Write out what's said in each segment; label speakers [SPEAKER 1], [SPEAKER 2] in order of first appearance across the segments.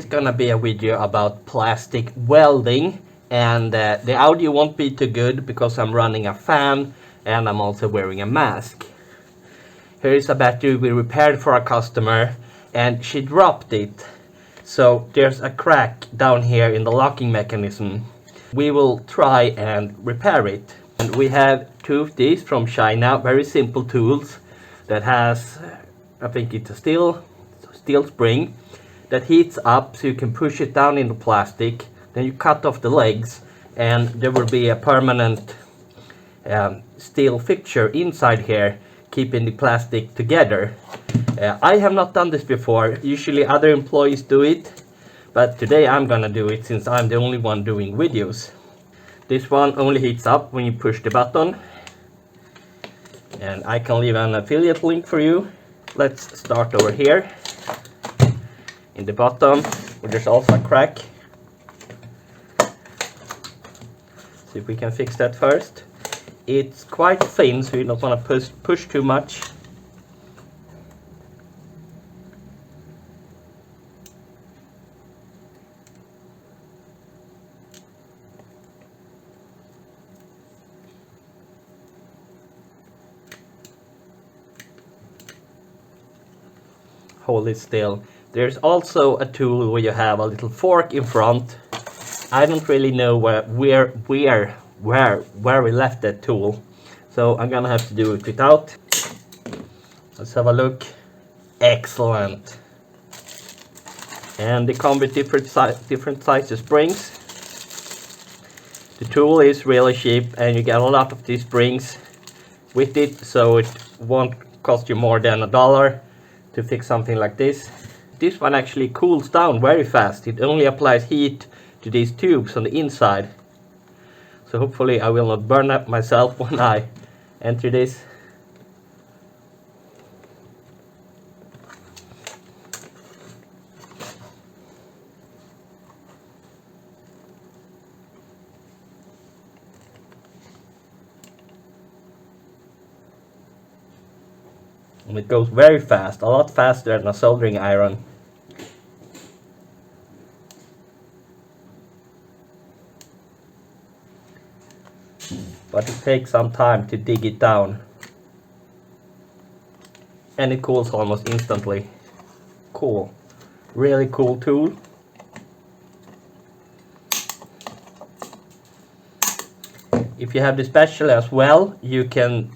[SPEAKER 1] gonna be a video about plastic welding, and the audio won't be too good because I'm running a fan and I'm also wearing a mask. Here is a battery we repaired for a customer and she dropped it. So there's a crack down here in the locking mechanism. We will try and repair it. And we have two of these from China, very simple tools that has, I think it's a steel spring that heats up so you can push it down in the plastic. Then you cut off the legs and there will be a permanent steel fixture inside here keeping the plastic together. I have not done this before. Usually other employees do it, but today I'm gonna do it since I'm the only one doing videos. This one only heats up when you push the button, and I can leave an affiliate link for you. Let's start over here in the bottom where there's also a crack. See if we can fix that first. It's quite thin, so you don't want to push too much. Hold it still. There's also a tool where you have a little fork in front. I don't really know where we left that tool, so I'm gonna have to do it without. Let's have a look. Excellent. And they come with different sizes springs. The tool is really cheap and you get a lot of these springs with it, so it won't cost you more than $1 to fix something like this. This one actually cools down very fast. It only applies heat to these tubes on the inside. So hopefully I will not burn up myself when I enter this. And it goes very fast, a lot faster than a soldering iron. But it takes some time to dig it down. And it cools almost instantly. Cool. Really cool tool. If you have the spatula as well, you can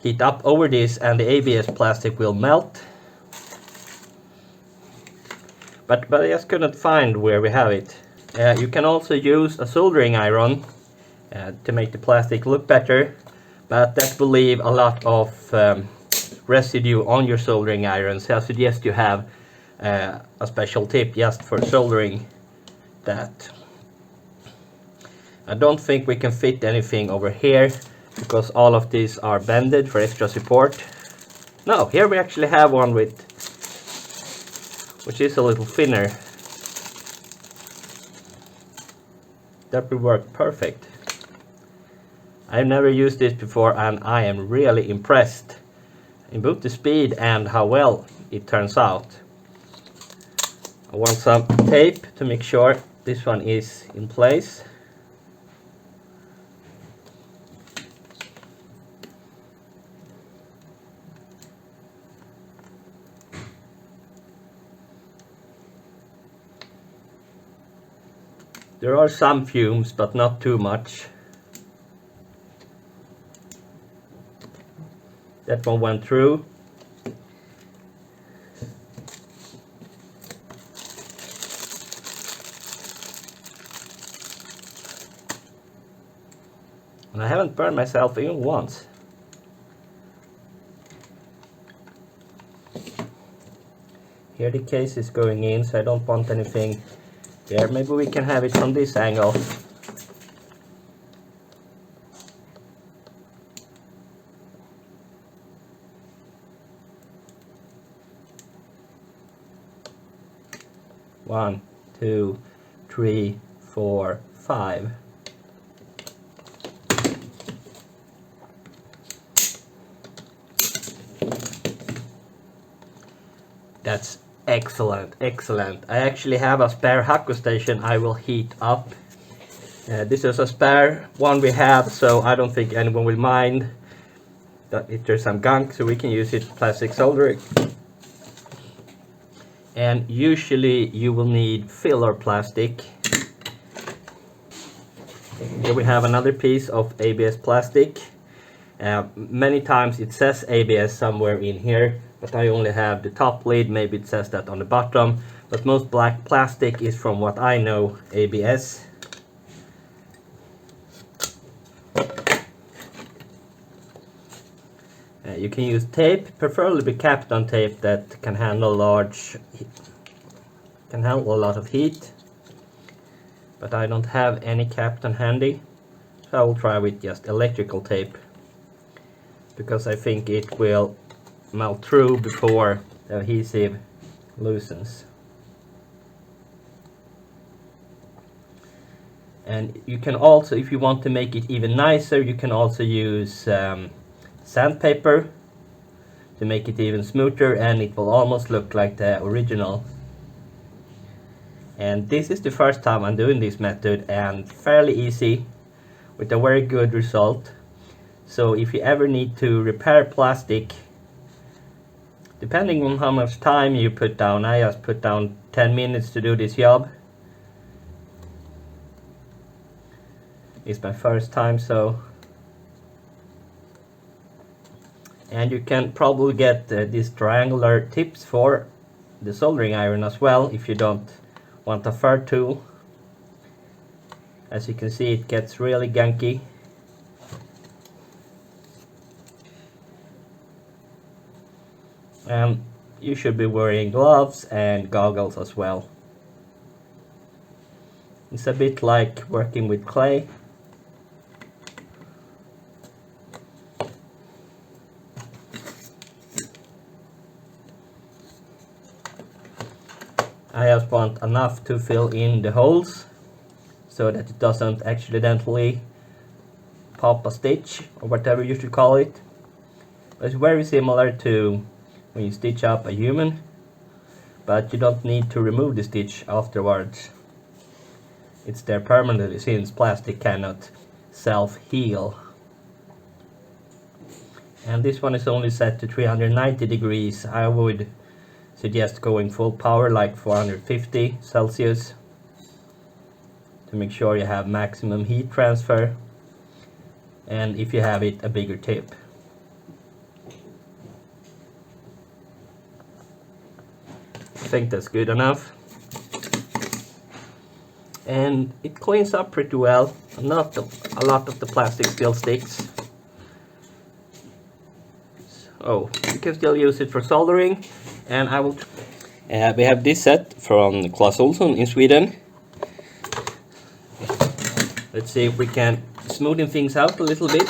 [SPEAKER 1] heat up over this and the ABS plastic will melt. But I just couldn't find where we have it. You can also use a soldering iron to make the plastic look better, but that will leave a lot of residue on your soldering iron, so I suggest you have a special tip just for soldering that. I don't think we can fit anything over here because all of these are bended for extra support. No, here we actually have one which is a little thinner. That will work perfect. I've never used this before and I am really impressed in both the speed and how well it turns out. I want some tape to make sure this one is in place. There are some fumes, but not too much. That one went through. And I haven't burned myself even once. Here the case is going in, so I don't want anything there. Maybe we can have it from this angle. One, 2, 3, 4, 5. That's Excellent, excellent. I actually have a spare Hakko station I will heat up. This is a spare one we have, so I don't think anyone will mind that if there's some gunk, so we can use it plastic soldering. And usually you will need filler plastic. Here we have another piece of ABS plastic. Many times it says ABS somewhere in here, but I only have the top lid. Maybe it says that on the bottom, but most black plastic is, from what I know, ABS. You can use tape, preferably Kapton tape that can handle a lot of heat, but I don't have any Kapton handy, so I will try with just electrical tape, because I think it will melt through before the adhesive loosens. And you can also, if you want to make it even nicer, you can also use sandpaper to make it even smoother, and it will almost look like the original. And this is the first time I'm doing this method, and fairly easy with a very good result. So if you ever need to repair plastic, depending on how much time you put down, I just put down 10 minutes to do this job. It's my first time, so. And you can probably get these triangular tips for the soldering iron as well, if you don't want a third tool. As you can see, it gets really gunky. And you should be wearing gloves and goggles as well. It's a bit like working with clay. I just want enough to fill in the holes so that it doesn't accidentally pop a stitch, or whatever you should call it. It's very similar to when you stitch up a human, but you don't need to remove the stitch afterwards. It's there permanently, since plastic cannot self-heal. And this one is only set to 390 degrees. I would suggest going full power, like 450 Celsius, to make sure you have maximum heat transfer, and if you have it, a bigger tip. I think that's good enough, and it cleans up pretty well. A lot of the plastic still sticks, so you can still use it for soldering. And I will. We have this set from Clas Ohlson in Sweden. Let's see if we can smoothen things out a little bit.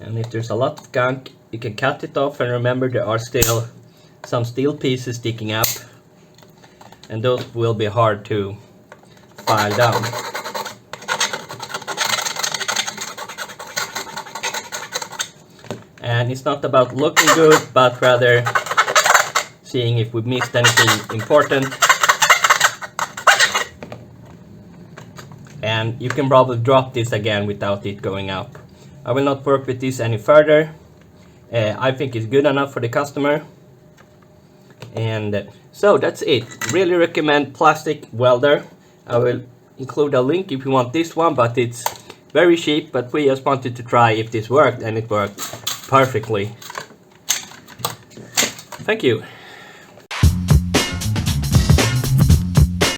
[SPEAKER 1] And if there's a lot of gunk, you can cut it off, and remember there are still some steel pieces sticking up, and those will be hard to file down. And it's not about looking good, but rather seeing if we missed anything important. And you can probably drop this again without it going up. I will not work with this any further. I think it's good enough for the customer. And so that's it. Really recommend Plastic Welder. I will include a link if you want this one, but it's very cheap. But we just wanted to try if this worked, and it worked perfectly. Thank you.